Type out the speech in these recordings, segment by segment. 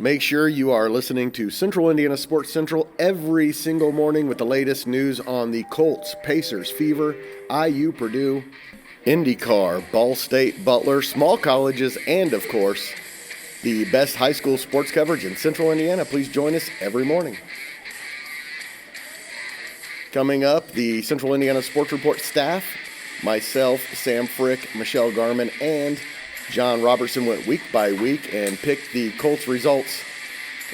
Make sure you are listening to Central Indiana Sports Central every single morning with the latest news on the Colts, Pacers, Fever, IU, Purdue, IndyCar, Ball State, Butler, small colleges, and, of course, the best high school sports coverage in Central Indiana. Please join us every morning. Coming up, the Central Indiana Sports Report staff, myself, Sam Frick, Michelle Garmon, and John Robertson went week by week and picked the Colts results.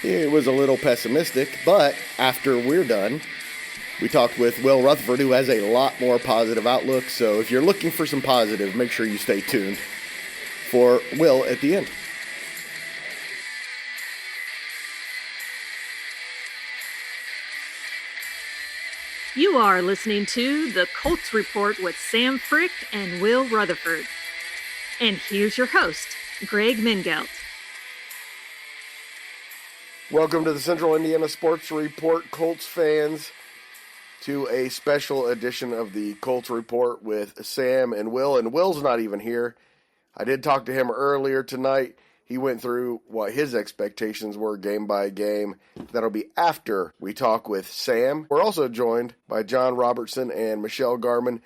It was a little pessimistic, but after we're done, we talked with Will Retherford, who has a lot more positive outlook. So if you're looking for some positive, make sure you stay tuned for Will at the end. You are listening to the Colts Report with Sam Frick and Will Rutherford. And here's your host, Greg Mingelt. Welcome to the Central Indiana Sports Report, Colts fans, to a special edition of the Colts Report with Sam and Will. And Will's not even here. I did talk to him earlier tonight. He went through what his expectations were game by game. That'll be after we talk with Sam. We're also joined by John Robertson and Michelle Garmon.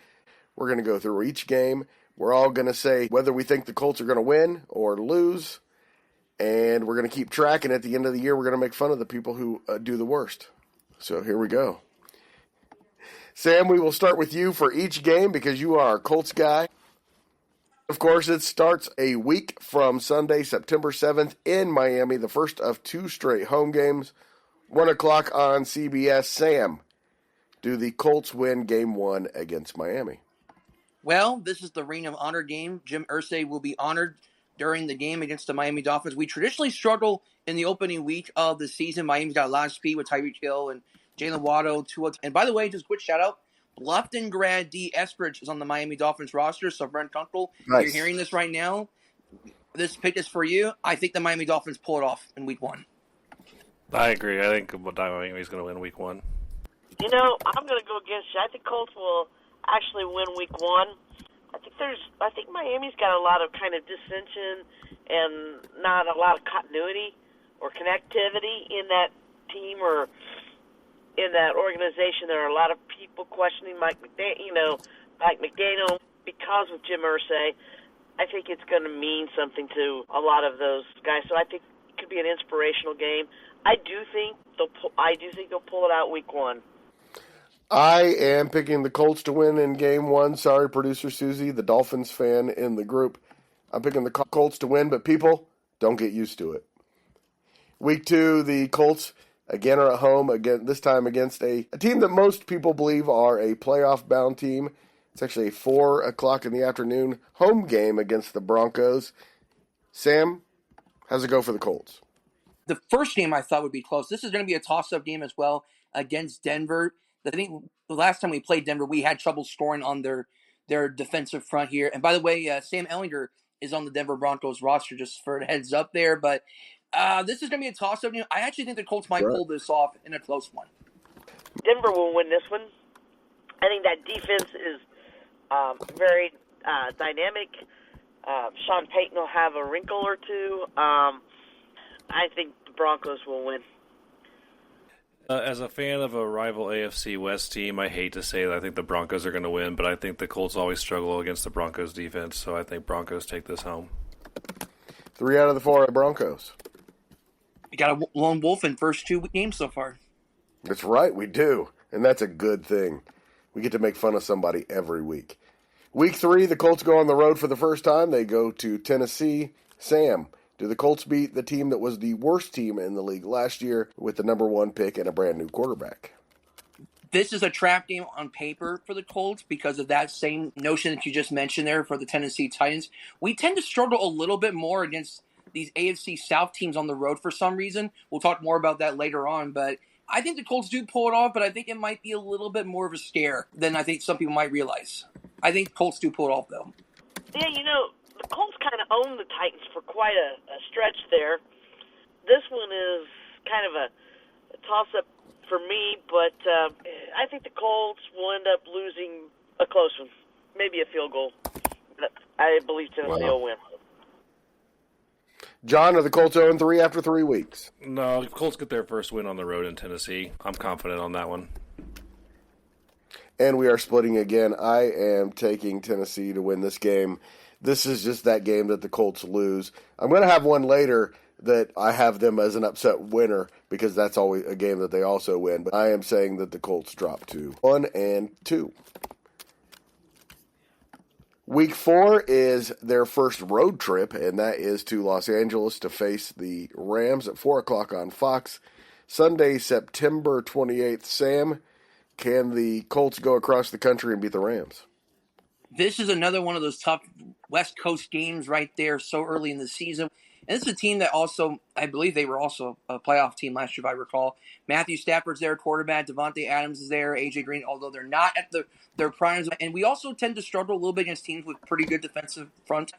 We're going to go through each game. We're all going to say whether we think the Colts are going to win or lose. And we're going to keep track. And at the end of the year, we're going to make fun of the people who do the worst. So here we go. Sam, we will start with you for each game because you are our Colts guy. Of course, it starts a week from Sunday, September 7th in Miami, the first of two straight home games, 1 o'clock on CBS. Sam, do the Colts win game one against Miami? Well, this is the Ring of Honor game. Jim Irsay will be honored during the game against the Miami Dolphins. We traditionally struggle in the opening week of the season. Miami's got a lot of speed with Tyreek Hill and Jalen Waddle. And by the way, just a quick shout out, Bluffton grad D. Eskridge is on the Miami Dolphins roster. So, Brent Kunkel, Nice. You're hearing this right now. This pick is for you. I think the Miami Dolphins pull it off in week one. I agree. I think Miami's going to win week one. You know, I'm going to go against you. I think Colts will actually win week one. I think Miami's got a lot of kind of dissension and not a lot of continuity or connectivity in that team or in that organization. There are a lot of people questioning Mike McDaniel because of Jim Irsay. I think it's going to mean something to a lot of those guys. So I think it could be an inspirational game. I do think they'll pull it out week one. I am picking the Colts to win in game one. Sorry, producer Susie, the Dolphins fan in the group. I'm picking the Colts to win, but people, don't get used to it. Week two, the Colts again are at home, again this time against a team that most people believe are a playoff-bound team. It's actually a 4 o'clock in the afternoon home game against the Broncos. Sam, how's it go for the Colts? The first game I thought would be close. This is going to be a toss-up game as well against Denver. I think the last time we played Denver, we had trouble scoring on their defensive front here. And by the way, Sam Ehlinger is on the Denver Broncos roster, just for a heads up there. But this is going to be a toss-up. I actually think the Colts might pull this off in a close one. Denver will win this one. I think that defense is very dynamic. Sean Payton will have a wrinkle or two. I think the Broncos will win. As a fan of a rival AFC West team, I hate to say that I think the Broncos are going to win, but I think the Colts always struggle against the Broncos defense, so I think Broncos take this home. 3 out of the 4 Broncos. We got a lone wolf in first 2 games so far. That's right, we do. And that's a good thing. We get to make fun of somebody every week. Week 3, the Colts go on the road for the first time. They go to Tennessee. Sam, do the Colts beat the team that was the worst team in the league last year with the number 1 pick and a brand new quarterback? This is a trap game on paper for the Colts because of that same notion that you just mentioned there for the Tennessee Titans. We tend to struggle a little bit more against these AFC South teams on the road for some reason. We'll talk more about that later on, but I think the Colts do pull it off, but I think it might be a little bit more of a scare than I think some people might realize. I think Colts do pull it off, though. Yeah, the Colts kind of own the Titans for quite a stretch there. This one is kind of a toss-up for me, but I think the Colts will end up losing a close one, maybe a field goal. I believe Tennessee will win. John, are the Colts 0-3 after 3 weeks? No, the Colts get their first win on the road in Tennessee. I'm confident on that one. And we are splitting again. I am taking Tennessee to win this game. This is just that game that the Colts lose. I'm going to have one later that I have them as an upset winner because that's always a game that they also win. But I am saying that the Colts drop to 1-2. Week 4 is their first road trip, and that is to Los Angeles to face the Rams at 4 o'clock on Fox. Sunday, September 28th. Sam, can the Colts go across the country and beat the Rams? This is another one of those tough West Coast games right there so early in the season. And this is a team that also, I believe they were also a playoff team last year, if I recall. Matthew Stafford's there, quarterback. Devontae Adams is there. A.J. Green, although they're not at their primes. And we also tend to struggle a little bit against teams with pretty good defensive front.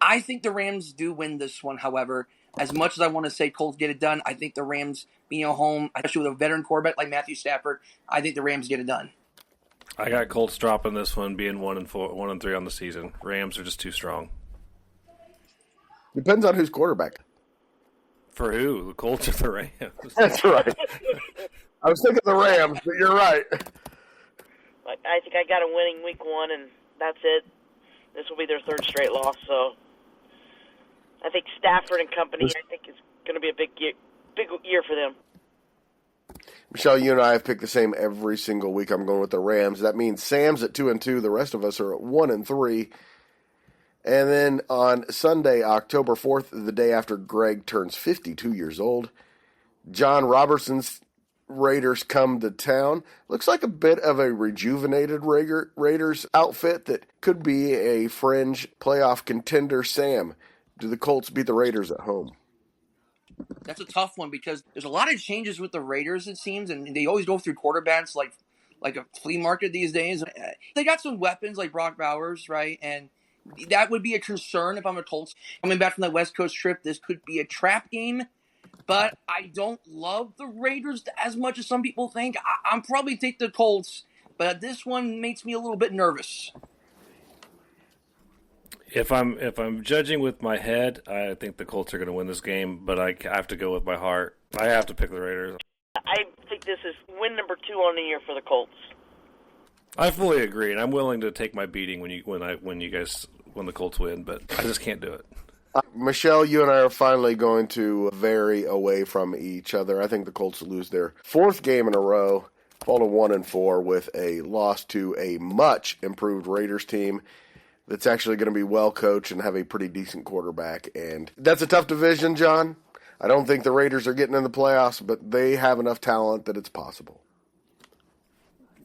I think the Rams do win this one, however. As much as I want to say Colts get it done, I think the Rams being at home, especially with a veteran quarterback like Matthew Stafford, I think the Rams get it done. I got Colts dropping this one, being 1-4, 1-3 on the season. Rams are just too strong. Depends on who's quarterback. For who? The Colts or the Rams? That's right. I was thinking the Rams, but you're right. I think I got a winning week 1, and that's it. This will be their third straight loss, so I think Stafford and company, I think, is going to be a big year for them. Michelle, you and I have picked the same every single week. I'm going with the Rams. That means Sam's at 2-2. The rest of us are at 1-3. And then on Sunday, October 4th, the day after Greg turns 52 years old, John Robertson's Raiders come to town. Looks like a bit of a rejuvenated Raiders outfit that could be a fringe playoff contender. Sam, do the Colts beat the Raiders at home? That's a tough one because there's a lot of changes with the Raiders, it seems, and they always go through quarterbacks like a flea market these days. They got some weapons like Brock Bowers, right? And that would be a concern if I'm a Colts. Coming back from that West Coast trip, this could be a trap game, but I don't love the Raiders as much as some people think. I'm probably take the Colts, but this one makes me a little bit nervous. If I'm judging with my head, I think the Colts are going to win this game, but I have to go with my heart. I have to pick the Raiders. I think this is win number 2 on the year for the Colts. I fully agree, and I'm willing to take my beating when the Colts win, but I just can't do it. Michelle, you and I are finally going to vary away from each other. I think the Colts lose their 4th game in a row, fall to 1-4 with a loss to a much improved Raiders team that's actually going to be well coached and have a pretty decent quarterback. And that's a tough division, John. I don't think the Raiders are getting in the playoffs, but they have enough talent that it's possible.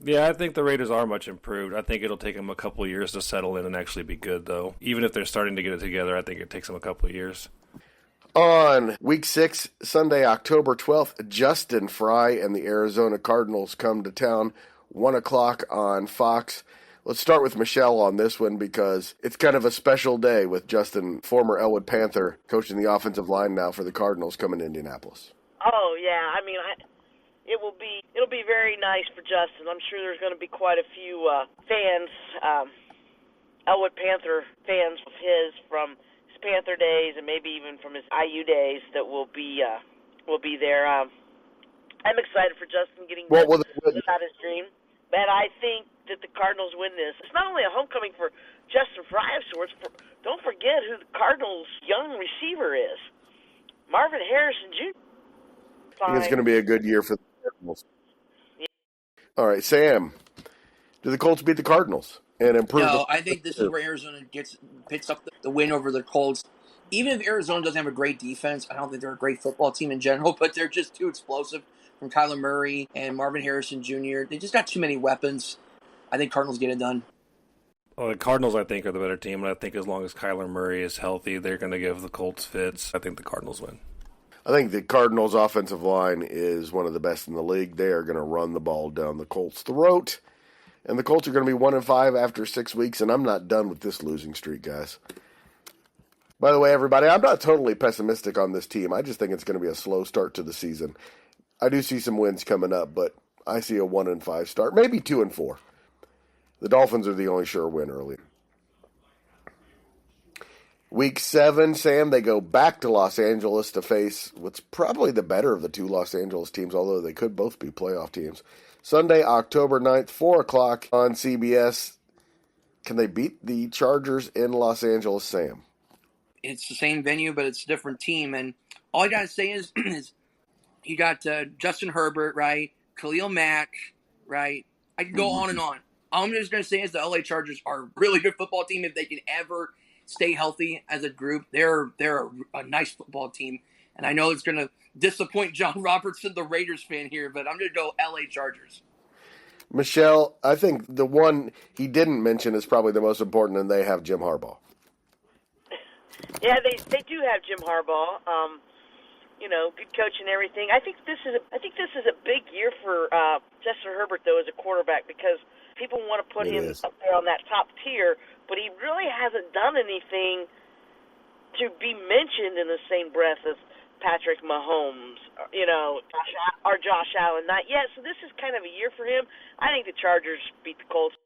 Yeah, I think the Raiders are much improved. I think it'll take them a couple of years to settle in and actually be good, though. Even if they're starting to get it together, I think it takes them a couple of years. On Week 6, Sunday, October 12th, Justin Fry and the Arizona Cardinals come to town, 1 o'clock on Fox. Let's start with Michelle on this one because it's kind of a special day with Justin, former Elwood Panther, coaching the offensive line now for the Cardinals, coming to Indianapolis. Oh, yeah. I mean, it'll be very nice for Justin. I'm sure there's going to be quite a few fans, Elwood Panther fans of his from his Panther days and maybe even from his IU days that will be there. I'm excited for Justin getting out his dream, but I think that the Cardinals win this. It's not only a homecoming for Justin Fry of sorts. Don't forget who the Cardinals' young receiver is, Marvin Harrison Jr. I think it's going to be a good year for the Cardinals. Yeah. All right, Sam, do the Colts beat the Cardinals and improve? No, I think this is where Arizona picks up the win over the Colts. Even if Arizona doesn't have a great defense, I don't think they're a great football team in general, but they're just too explosive from Kyler Murray and Marvin Harrison Jr. They just got too many weapons. I think Cardinals get it done. Well, the Cardinals, I think, are the better team, and I think as long as Kyler Murray is healthy, they're going to give the Colts fits. I think the Cardinals win. I think the Cardinals' offensive line is one of the best in the league. They are going to run the ball down the Colts' throat, and the Colts are going to be 1-5 after 6 weeks, and I'm not done with this losing streak, guys. By the way, everybody, I'm not totally pessimistic on this team. I just think it's going to be a slow start to the season. I do see some wins coming up, but I see a 1-5 start, maybe 2-4. The Dolphins are the only sure win early. Week 7, Sam, they go back to Los Angeles to face what's probably the better of the two Los Angeles teams, although they could both be playoff teams. Sunday, October 9th, 4 o'clock on CBS. Can they beat the Chargers in Los Angeles, Sam? It's the same venue, but it's a different team. And all I got to say is you got Justin Herbert, right? Khalil Mack, right? I could go on and on. All I'm just going to say is the LA Chargers are a really good football team. If they can ever stay healthy as a group, they're a nice football team. And I know it's going to disappoint John Robertson, the Raiders fan here, but I'm going to go LA Chargers. Michelle, I think the one he didn't mention is probably the most important, and they have Jim Harbaugh. Yeah, they do have Jim Harbaugh. Good coach and everything. I think this is a big year for Justin Herbert though as a quarterback, because people want to put him up there on that top tier, but he really hasn't done anything to be mentioned in the same breath as Patrick Mahomes, or Josh Allen. Not yet. So this is kind of a year for him. I think the Chargers beat the Colts.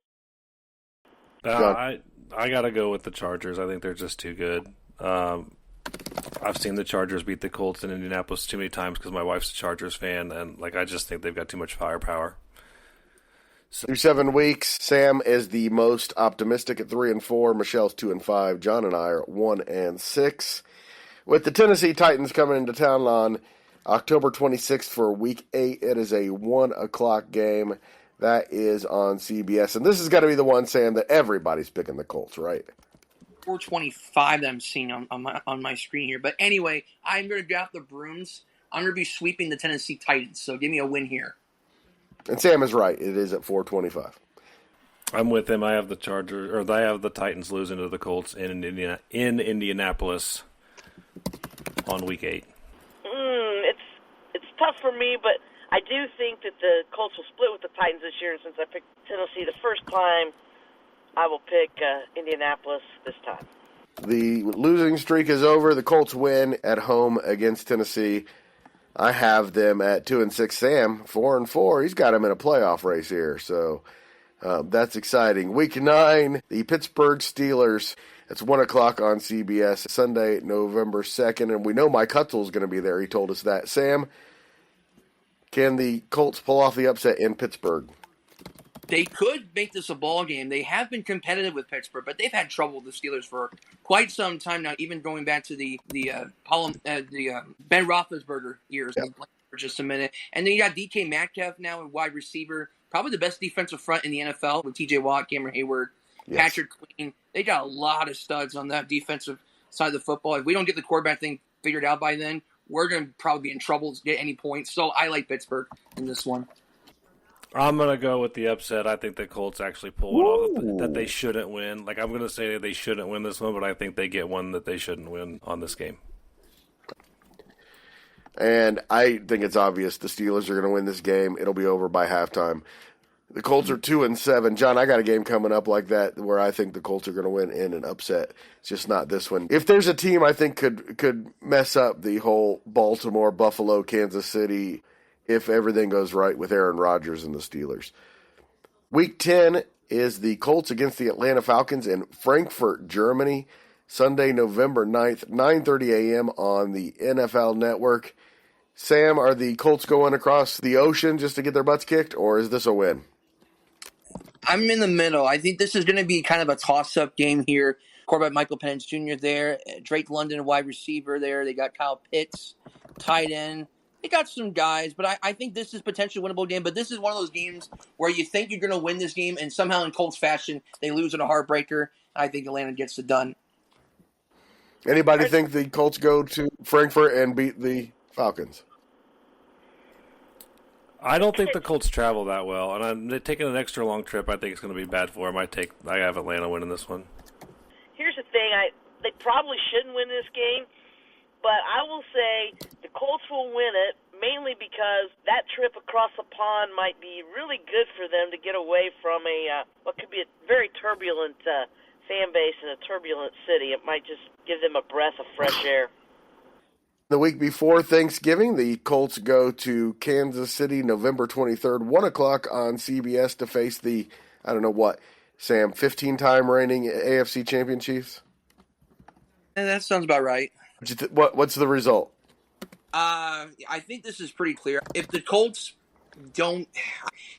I gotta go with the Chargers. I think they're just too good. I've seen the Chargers beat the Colts in Indianapolis too many times because my wife's a Chargers fan, and I just think they've got too much firepower. Through 7 weeks, Sam is the most optimistic at 3-4. Michelle's 2-5. John and I are at 1-6. With the Tennessee Titans coming into town on October 26th for Week 8, it is a 1 o'clock game. That is on CBS, and this is got to be the one, Sam, that everybody's picking the Colts, right? 425 that I'm seeing on my screen here. But anyway, I'm going to grab the brooms. I'm going to be sweeping the Tennessee Titans, so give me a win here. And Sam is right. It is at 425. I'm with him. I have the I have the Titans losing to the Colts in Indianapolis on Week 8. It's tough for me, but I do think that the Colts will split with the Titans this year, and since I picked Tennessee the first time, I will pick Indianapolis this time. The losing streak is over. The Colts win at home against Tennessee. I have them at 2-6. Sam, 4-4. He's got them in a playoff race here, so that's exciting. Week 9, the Pittsburgh Steelers. It's 1 o'clock on CBS, Sunday, November 2nd, and we know Mike Hutzel's going to be there. He told us that. Sam, can the Colts pull off the upset in Pittsburgh? They could make this a ball game. They have been competitive with Pittsburgh, but they've had trouble with the Steelers for quite some time now, even going back to the Ben Roethlisberger years. Yep. For just a minute. And then you got DK Metcalf now in wide receiver, probably the best defensive front in the NFL with TJ Watt, Cameron Hayward, Patrick Queen. They got a lot of studs on that defensive side of the football. If we don't get the quarterback thing figured out by then, we're going to probably be in trouble to get any points. So I like Pittsburgh in this one. I'm going to go with the upset. I think the Colts actually pull it off that they shouldn't win. I'm going to say they shouldn't win this one, but I think they get one that they shouldn't win on this game. And I think it's obvious the Steelers are going to win this game. It'll be over by halftime. The Colts are 2-7. John, I got a game coming up like that where I think the Colts are going to win in an upset. It's just not this one. If there's a team I think could mess up the whole Baltimore, Buffalo, Kansas City, if everything goes right with Aaron Rodgers and the Steelers. Week 10 is the Colts against the Atlanta Falcons in Frankfurt, Germany, Sunday, November 9th, 9:30 a.m. on the NFL Network. Sam, are the Colts going across the ocean just to get their butts kicked, or is this a win? I'm in the middle. I think this is going to be kind of a toss-up game here. Quarterback Michael Penix Jr. there, Drake London, wide receiver there. They got Kyle Pitts, tight end. They got some guys, but I think this is potentially a winnable game. But this is one of those games where you think you're going to win this game, and somehow in Colts fashion, they lose in a heartbreaker. I think Atlanta gets it done. Anybody think the Colts go to Frankfurt and beat the Falcons? I don't think the Colts travel that well, and I'm taking an extra long trip. I think it's going to be bad for them. I have Atlanta winning this one. Here's the thing: they probably shouldn't win this game. But I will say the Colts will win it, mainly because that trip across the pond might be really good for them to get away from what could be a very turbulent fan base in a turbulent city. It might just give them a breath of fresh air. The week before Thanksgiving, the Colts go to Kansas City, November 23rd, 1 o'clock on CBS to face the, Sam, 15-time reigning AFC champion Chiefs? That sounds about right. What's the result? I think this is pretty clear. If the Colts don't,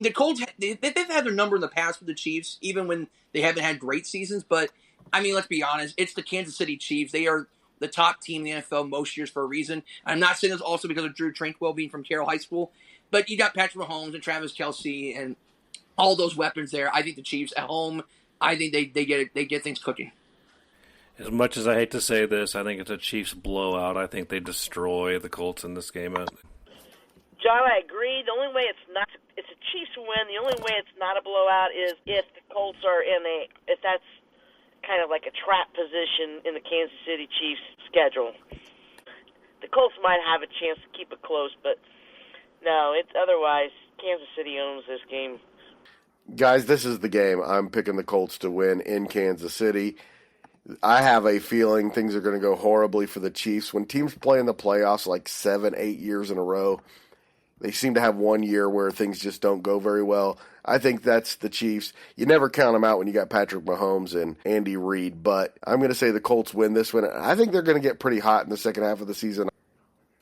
the Colts they've had their number in the past with the Chiefs, even when they haven't had great seasons. But I mean, let's be honest, it's the Kansas City Chiefs. They are the top team in the NFL most years for a reason. I'm not saying this also because of Drew Tranquil being from Carroll High School, but you got Patrick Mahomes and Travis Kelce and all those weapons there. I think the Chiefs at home, I think they get things cooking. As much as I hate to say this, I think it's a Chiefs blowout. I think they destroy the Colts in this game. John, I agree. The only way it's a Chiefs win. The only way it's not a blowout is if the Colts are if that's kind of like a trap position in the Kansas City Chiefs schedule. The Colts might have a chance to keep it close, but no, otherwise Kansas City owns this game. Guys, this is the game. I'm picking the Colts to win in Kansas City. I have a feeling things are going to go horribly for the Chiefs. When teams play in the playoffs like 7-8 years in a row, they seem to have one year where things just don't go very well. I think that's the Chiefs. You never count them out when you got Patrick Mahomes and Andy Reid, but I'm going to say the Colts win this one. I think they're going to get pretty hot in the second half of the season.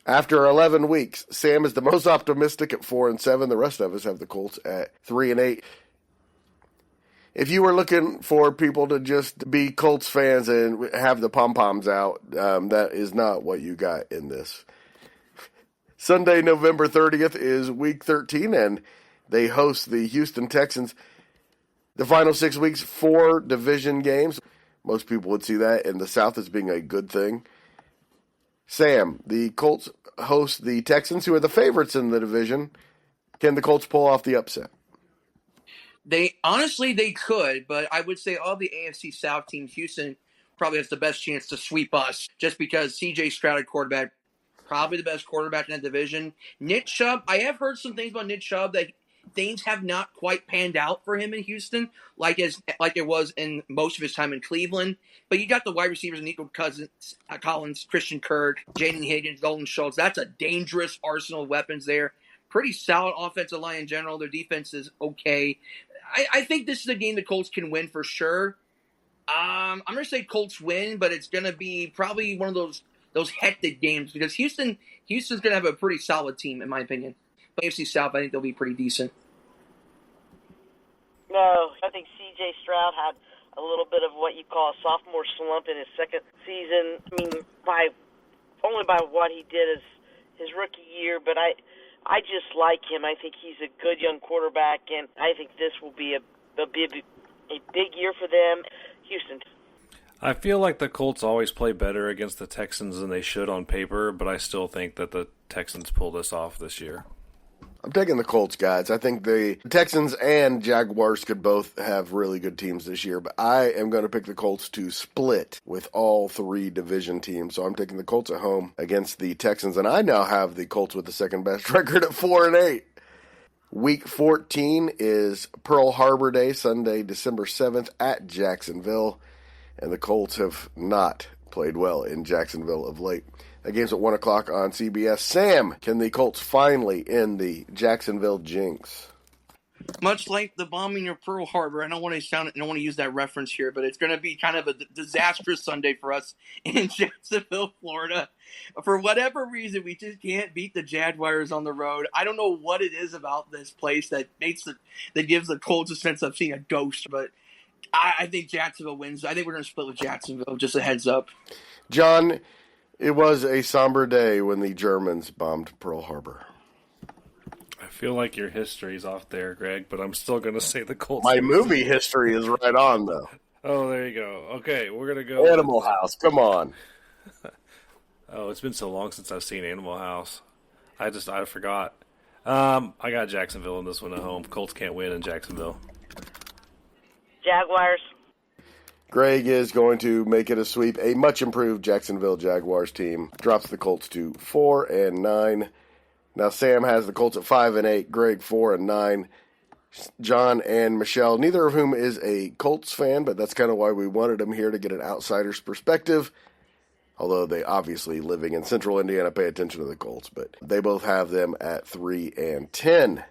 After 11 weeks, Sam is the most optimistic at 4-7. The rest of us have the Colts at 3-8. If you were looking for people to just be Colts fans and have the pom-poms out, that is not what you got in this. Sunday, November 30th is Week 13, and they host the Houston Texans. The final 6 weeks, 4 division games. Most people would see that in the South as being a good thing. Sam, the Colts host the Texans, who are the favorites in the division. Can the Colts pull off the upset? They could, but I would say all the AFC South teams, Houston probably has the best chance to sweep us just because C.J. Stroud at quarterback, probably the best quarterback in that division. Nick Chubb, I have heard some things about Nick Chubb that things have not quite panned out for him in Houston like it was in most of his time in Cleveland. But you got the wide receivers, Nico Collins, Christian Kirk, Jaden Higgins, Dalton Schultz. That's a dangerous arsenal of weapons there. Pretty solid offensive line in general. Their defense is okay. I think this is a game the Colts can win for sure. I'm going to say Colts win, but it's going to be probably one of those hectic games because Houston's going to have a pretty solid team, in my opinion. But AFC South, I think they'll be pretty decent. No, I think C.J. Stroud had a little bit of what you call a sophomore slump in his second season. I mean, only by what he did his rookie year, but I just like him. I think he's a good young quarterback, and I think this will be a big year for them. Houston. I feel like the Colts always play better against the Texans than they should on paper, but I still think that the Texans pull this off this year. I'm taking the Colts, guys. I think the Texans and Jaguars could both have really good teams this year, but I am going to pick the Colts to split with all 3 division teams. So I'm taking the Colts at home against the Texans, and I now have the Colts with the second best record at 4-8. Week 14 is Pearl Harbor Day, Sunday, December 7th at Jacksonville, and the Colts have not played well in Jacksonville of late. That game's at 1 o'clock on CBS. Sam, can the Colts finally end the Jacksonville jinx? Much like the bombing of Pearl Harbor, I don't want to use that reference here, but it's going to be kind of a disastrous Sunday for us in Jacksonville, Florida. For whatever reason, we just can't beat the Jaguars on the road. I don't know what it is about this place that gives the Colts a sense of seeing a ghost, but I think Jacksonville wins. I think we're going to split with Jacksonville. Just a heads up. John, it was a somber day when the Germans bombed Pearl Harbor. I feel like your history's off there, Greg, but I'm still going to say the Colts. My movie history is right on, though. Oh, there you go. Okay, we're going to go. Animal House, come on. Oh, it's been so long since I've seen Animal House. I forgot. I got Jacksonville in this one at home. Colts can't win in Jacksonville. Jaguars. Greg is going to make it a sweep. A much improved Jacksonville Jaguars team drops the Colts to 4-9. Now Sam has the Colts at 5-8. Greg 4-9. John and Michelle, neither of whom is a Colts fan, but that's kind of why we wanted them here to get an outsider's perspective. Although they obviously, living in central Indiana, pay attention to the Colts, but they both have them at 3-10.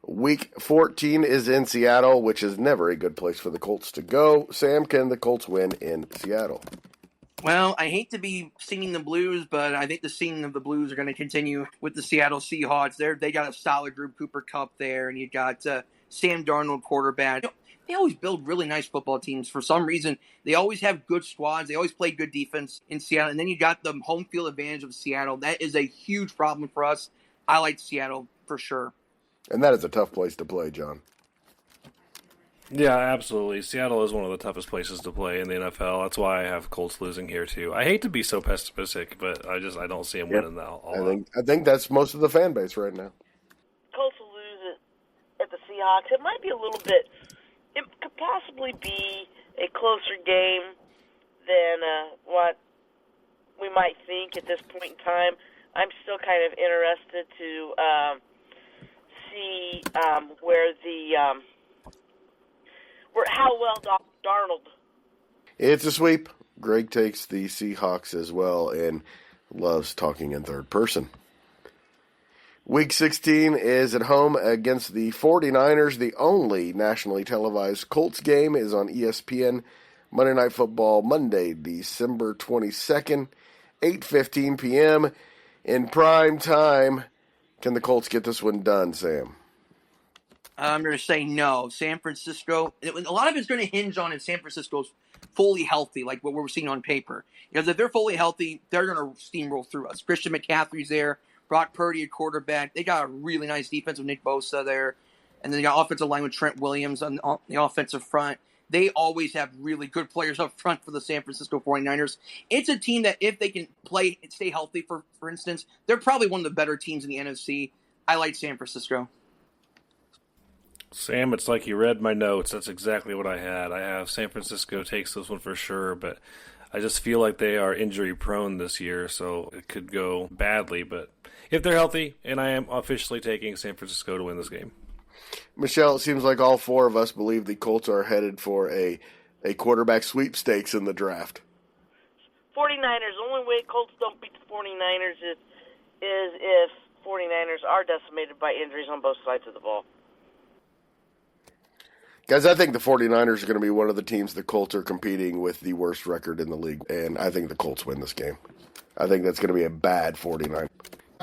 Week 14 is in Seattle, which is never a good place for the Colts to go. Sam, can the Colts win in Seattle? Well, I hate to be singing the blues, but I think the singing of the blues are going to continue with the Seattle Seahawks. They got a solid group, Cooper Kupp there, and you got Sam Darnold quarterback. They always build really nice football teams. For some reason, they always have good squads. They always play good defense in Seattle. And then you got the home field advantage of Seattle. That is a huge problem for us. I like Seattle for sure. And that is a tough place to play, John. Yeah, absolutely. Seattle is one of the toughest places to play in the NFL. That's why I have Colts losing here too. I hate to be so pessimistic, but I don't see them winning that. I think that's most of the fan base right now. Colts will lose it at the Seahawks. It might be a little bit. It could possibly be a closer game than what we might think at this point in time. I'm still kind of interested to see how well Darnold. It's a sweep. Greg takes the Seahawks as well and loves talking in third person. Week 16 is at home against the 49ers. The only nationally televised Colts game is on ESPN. Monday Night Football, Monday, December 22nd, 8:15 p.m. in prime time. Can the Colts get this one done, Sam? I'm going to say no. San Francisco, a lot of it's going to hinge on if San Francisco's fully healthy, like what we're seeing on paper. Because if they're fully healthy, they're going to steamroll through us. Christian McCaffrey's there. Brock Purdy at quarterback. They got a really nice defense with Nick Bosa there. And then they got offensive line with Trent Williams on the offensive front. They always have really good players up front for the San Francisco 49ers. It's a team that if they can play and stay healthy, for instance, they're probably one of the better teams in the NFC. I like San Francisco. Sam, it's like you read my notes. That's exactly what I had. I have San Francisco takes this one for sure, but I just feel like they are injury prone this year, so it could go badly. But if they're healthy, and I am officially taking San Francisco to win this game. Michelle, it seems like all four of us believe the Colts are headed for a quarterback sweepstakes in the draft. 49ers, the only way Colts don't beat the 49ers is if 49ers are decimated by injuries on both sides of the ball. Guys, I think the 49ers are going to be one of the teams the Colts are competing with the worst record in the league, and I think the Colts win this game. I think that's going to be a bad 49.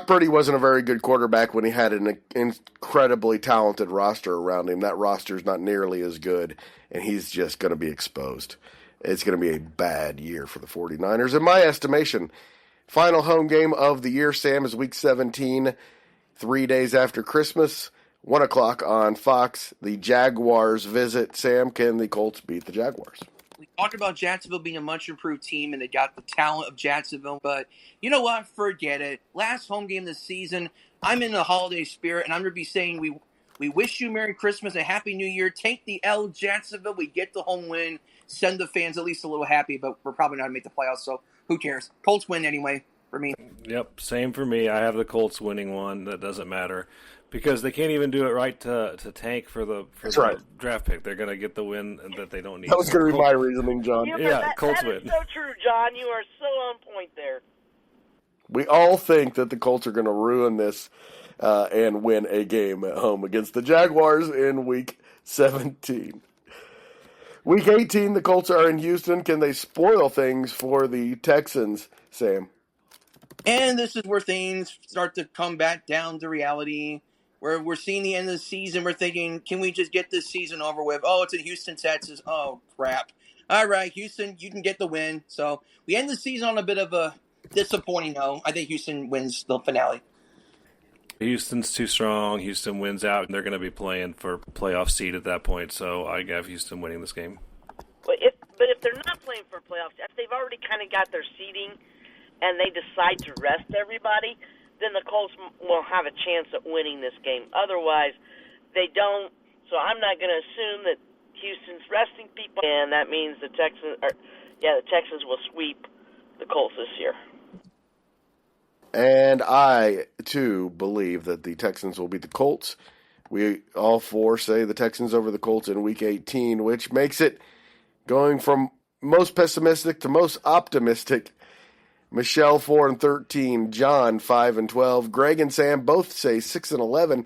Purdy wasn't a very good quarterback when he had an incredibly talented roster around him. That roster's not nearly as good, and he's just going to be exposed. It's going to be a bad year for the 49ers. In my estimation, final home game of the year, Sam, is Week 17, 3 days after Christmas. 1 o'clock on Fox. The Jaguars visit. Sam, can the Colts beat the Jaguars? We talked about Jacksonville being a much improved team, and they got the talent of Jacksonville. But you know what? Forget it. Last home game this season, I'm in the holiday spirit, and I'm going to be saying we wish you Merry Christmas and Happy New Year. Take the L, Jacksonville. We get the home win. Send the fans at least a little happy, but we're probably not going to make the playoffs, so who cares? Colts win anyway for me. Yep, same for me. I have the Colts winning one. That doesn't matter. Because they can't even do it right to tank for the draft pick. They're going to get the win that they don't need. That was going to be my reasoning, John. Colts that win. That is so true, John. You are so on point there. We all think that the Colts are going to ruin this and win a game at home against the Jaguars in Week 17. Week 18, the Colts are in Houston. Can they spoil things for the Texans, Sam? And this is where things start to come back down to reality. Where we're seeing the end of the season, we're thinking, can we just get this season over with? Oh, it's in Houston, Texas. Oh, crap. All right, Houston, you can get the win. So we end the season on a bit of a disappointing note. I think Houston wins the finale. Houston's too strong. Houston wins out, and they're going to be playing for playoff seed at that point. So I have Houston winning this game. But if they're not playing for playoffs, if they've already kind of got their seeding and they decide to rest everybody, then the Colts will have a chance at winning this game. Otherwise, they don't. So I'm not going to assume that Houston's resting people, and that means the Texans will sweep the Colts this year. And I, too, believe that the Texans will beat the Colts. We all four say the Texans over the Colts in Week 18, which makes it going from most pessimistic to most optimistic. Michelle 4-13, John 5-12, Greg and Sam both say 6-11.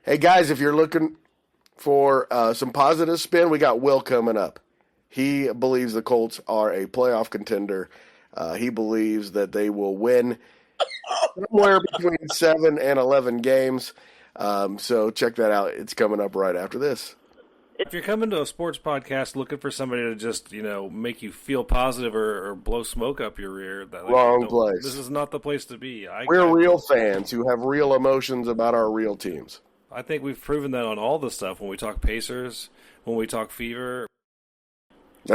Hey guys, if you're looking for some positive spin, we got Will coming up. He believes the Colts are a playoff contender. He believes that they will win somewhere between 7 and 11 games. So check that out. It's coming up right after this. If you're coming to a sports podcast looking for somebody to just, make you feel positive or blow smoke up your rear, Wrong place. This is not the place to be. We're real fans who have real emotions about our real teams. I think we've proven that on all the stuff when we talk Pacers, when we talk Fever.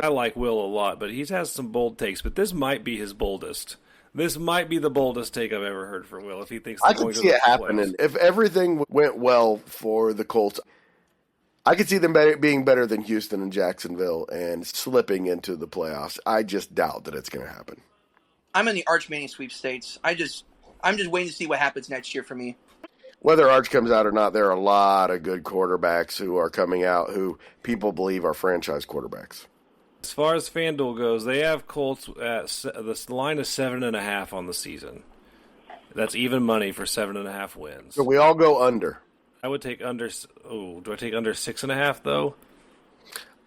I like Will a lot, but he has some bold takes. But this might be his boldest. This might be the boldest take I've ever heard from Will. If he thinks I could see it happening. If everything went well for the Colts, I could see them being better than Houston and Jacksonville and slipping into the playoffs. I just doubt that it's going to happen. I'm in the Arch Manning sweepstakes. I'm just waiting to see what happens next year for me. Whether Arch comes out or not, there are a lot of good quarterbacks who are coming out who people believe are franchise quarterbacks. As far as FanDuel goes, they have Colts at the line is 7.5 on the season. That's even money for 7.5 wins. So we all go under. I would take under. Oh, do I take under 6.5 though?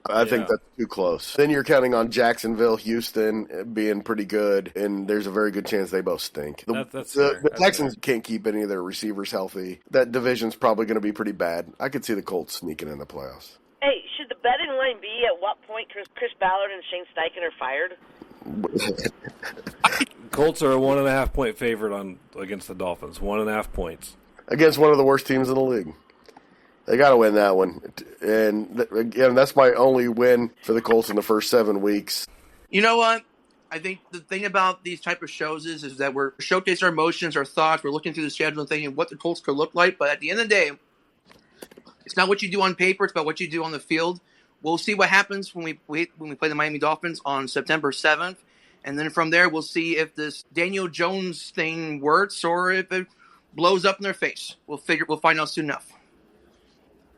I think that's too close. Then you're counting on Jacksonville, Houston being pretty good, and there's a very good chance they both stink. The Texans can't keep any of their receivers healthy. That division's probably going to be pretty bad. I could see the Colts sneaking in the playoffs. Hey, should the betting line be at what point Chris Ballard and Shane Steichen are fired? Colts are a 1.5 point favorite against the Dolphins. 1.5 points against one of the worst teams in the league. They got to win that one, and again, that's my only win for the Colts in the first 7 weeks. You know what? I think the thing about these type of shows is that we're showcasing our emotions, our thoughts. We're looking through the schedule and thinking what the Colts could look like. But at the end of the day, it's not what you do on paper; it's about what you do on the field. We'll see what happens when we play the Miami Dolphins on September 7th, and then from there we'll see if this Daniel Jones thing works or if it blows up in their face. We'll find out soon enough.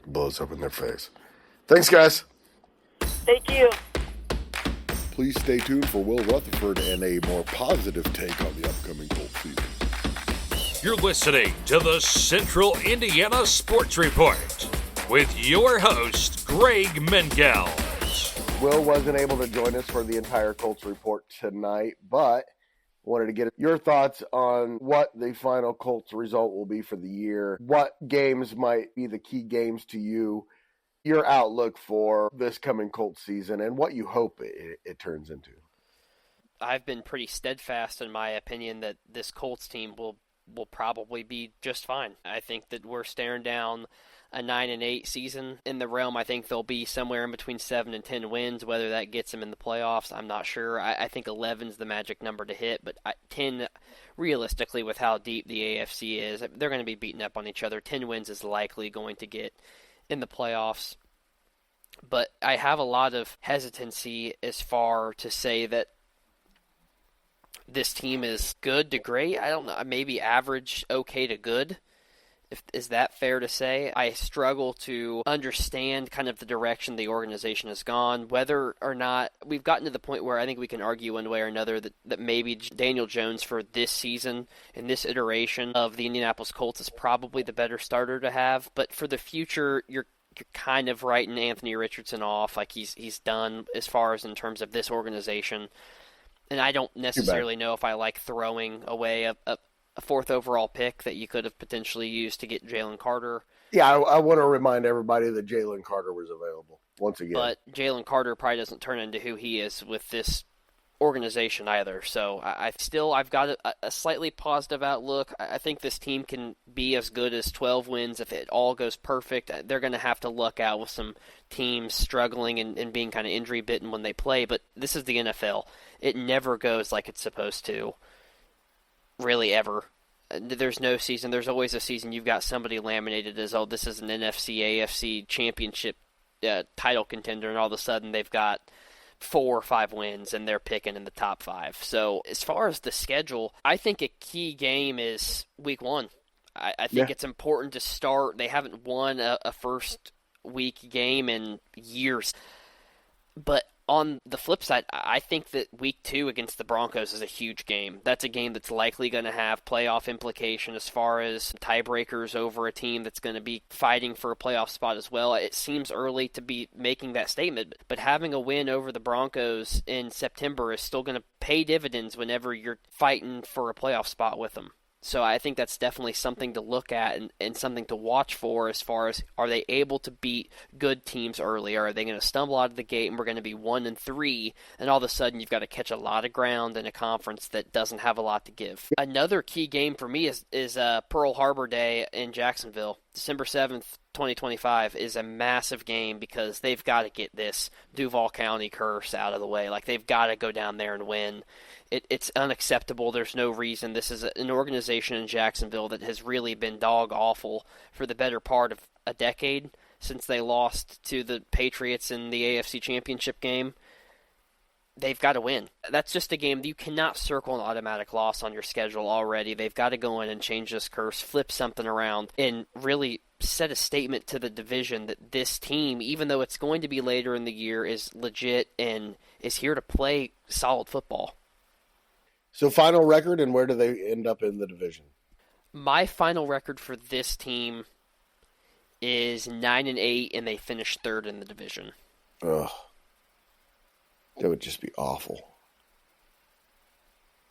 Blows up in their face. Thanks, guys. Thank you. Please stay tuned for Will Retherford and a more positive take on the upcoming Colts season. You're listening to the Central Indiana Sports Report with your host, Greg Mengels. Will wasn't able to join us for the entire Colts report tonight, but wanted to get your thoughts on what the final Colts result will be for the year, what games might be the key games to you, your outlook for this coming Colts season, and what you hope it turns into. I've been pretty steadfast in my opinion that this Colts team will probably be just fine. I think that we're staring down a 9-8 season in the realm. I think they'll be somewhere in between 7 and 10 wins. Whether that gets them in the playoffs, I'm not sure. I think 11's the magic number to hit, but 10, realistically, with how deep the AFC is, they're going to be beating up on each other. 10 wins is likely going to get in the playoffs. But I have a lot of hesitancy as far to say that this team is good to great. I don't know, maybe average, okay to good. Is that fair to say? I struggle to understand kind of the direction the organization has gone, whether or not we've gotten to the point where I think we can argue one way or another that maybe Daniel Jones for this season and this iteration of the Indianapolis Colts is probably the better starter to have. But for the future, you're kind of writing Anthony Richardson off like he's done as far as in terms of this organization. And I don't necessarily know if I like throwing away a fourth overall pick that you could have potentially used to get Jalen Carter. Yeah, I want to remind everybody that Jalen Carter was available once again. But Jalen Carter probably doesn't turn into who he is with this organization either. So I've got a slightly positive outlook. I think this team can be as good as 12 wins if it all goes perfect. They're going to have to luck out with some teams struggling and being kind of injury bitten when they play. But this is the NFL. It never goes like it's supposed to. Really ever. There's no season. There's always a season you've got somebody laminated as, oh, this is an NFC, AFC championship title contender, and all of a sudden they've got 4 or 5 wins and they're picking in the top 5. So as far as the schedule, I think a key game is week 1. I think it's important to start. They haven't won a first week game in years. But on the flip side, I think that week 2 against the Broncos is a huge game. That's a game that's likely going to have playoff implication as far as tiebreakers over a team that's going to be fighting for a playoff spot as well. It seems early to be making that statement, but having a win over the Broncos in September is still going to pay dividends whenever you're fighting for a playoff spot with them. So I think that's definitely something to look at and something to watch for as far as, are they able to beat good teams early? Or are they going to stumble out of the gate and we're going to be 1-3, and all of a sudden you've got to catch a lot of ground in a conference that doesn't have a lot to give? Another key game for me is Pearl Harbor Day in Jacksonville. December 7th, 2025 is a massive game because they've got to get this Duval County curse out of the way. Like, they've got to go down there and win. It's unacceptable. There's no reason. This is an organization in Jacksonville that has really been dog awful for the better part of a decade since they lost to the Patriots in the AFC Championship game. They've got to win. That's just a game that you cannot circle an automatic loss on your schedule already. They've got to go in and change this curse, flip something around, and really set a statement to the division that this team, even though it's going to be later in the year, is legit and is here to play solid football. So final record, and where do they end up in the division? My final record for this team is 9-8, and they finished 3rd in the division. Ugh. That would just be awful.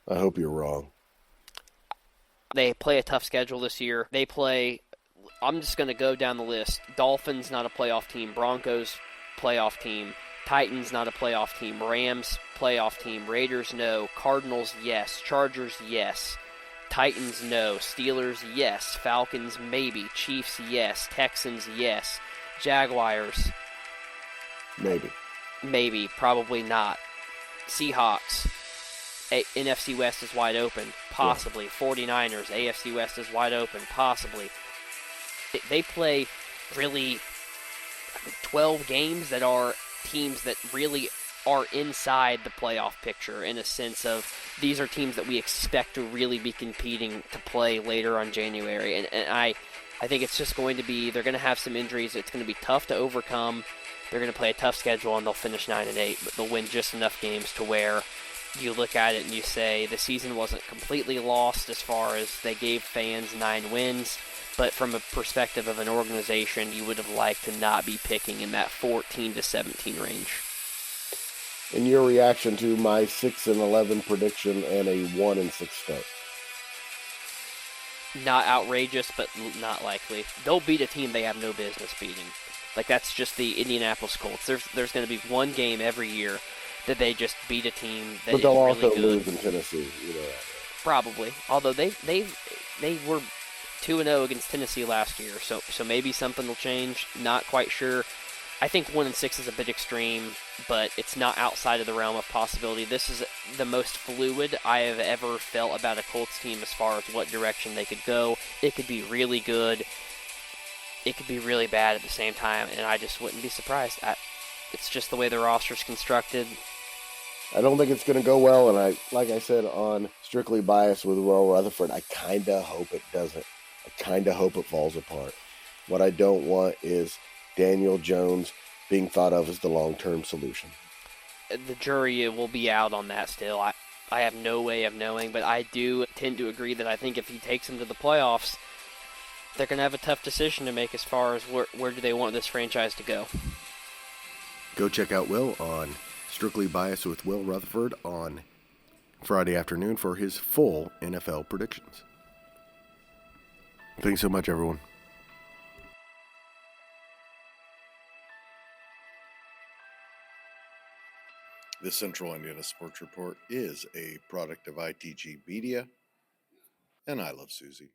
I hope you're wrong. They play a tough schedule this year. They play, I'm just going to go down the list. Dolphins, not a playoff team. Broncos, playoff team. Titans, not a playoff team. Rams, playoff team. Raiders, no. Cardinals, yes. Chargers, yes. Titans, no. Steelers, yes. Falcons, maybe. Chiefs, yes. Texans, yes. Jaguars, maybe. Probably not. Seahawks, NFC West is wide open. Possibly. Yeah. 49ers, AFC West is wide open. Possibly. They play really 12 games that are teams that really are inside the playoff picture, in a sense of these are teams that we expect to really be competing to play later on January. And I think it's just going to be, they're going to have some injuries. It's going to be tough to overcome. They're going to play a tough schedule, and they'll finish 9-8, but they'll win just enough games to where you look at it and you say the season wasn't completely lost as far as they gave fans 9 wins. But from a perspective of an organization, you would have liked to not be picking in that 14-17 range. In your reaction to my 6-11 prediction and a 1-6 start? Not outrageous, but not likely. They'll beat a team they have no business beating. Like, that's just the Indianapolis Colts. There's going to be one game every year that they just beat a team that is really good. But they'll also lose in Tennessee, you know that, right? Probably. Although they were 2-0 against Tennessee last year, so maybe something will change. Not quite sure. I think 1-6 is a bit extreme, but it's not outside of the realm of possibility. This is the most fluid I have ever felt about a Colts team as far as what direction they could go. It could be really good. It could be really bad at the same time, and I just wouldn't be surprised. It's just the way the roster's constructed. I don't think it's going to go well, and like I said on Strictly Biased with Will Rutherford, I kind of hope it doesn't. I kind of hope it falls apart. What I don't want is Daniel Jones being thought of as the long-term solution. The jury will be out on that still. I have no way of knowing, but I do tend to agree that I think if he takes them to the playoffs, they're going to have a tough decision to make as far as where do they want this franchise to go. Go check out Will on Strictly Biased with Will Rutherford on Friday afternoon for his full NFL predictions. Thanks so much, everyone. The Central Indiana Sports Report is a product of ITG Media, and I love Susie.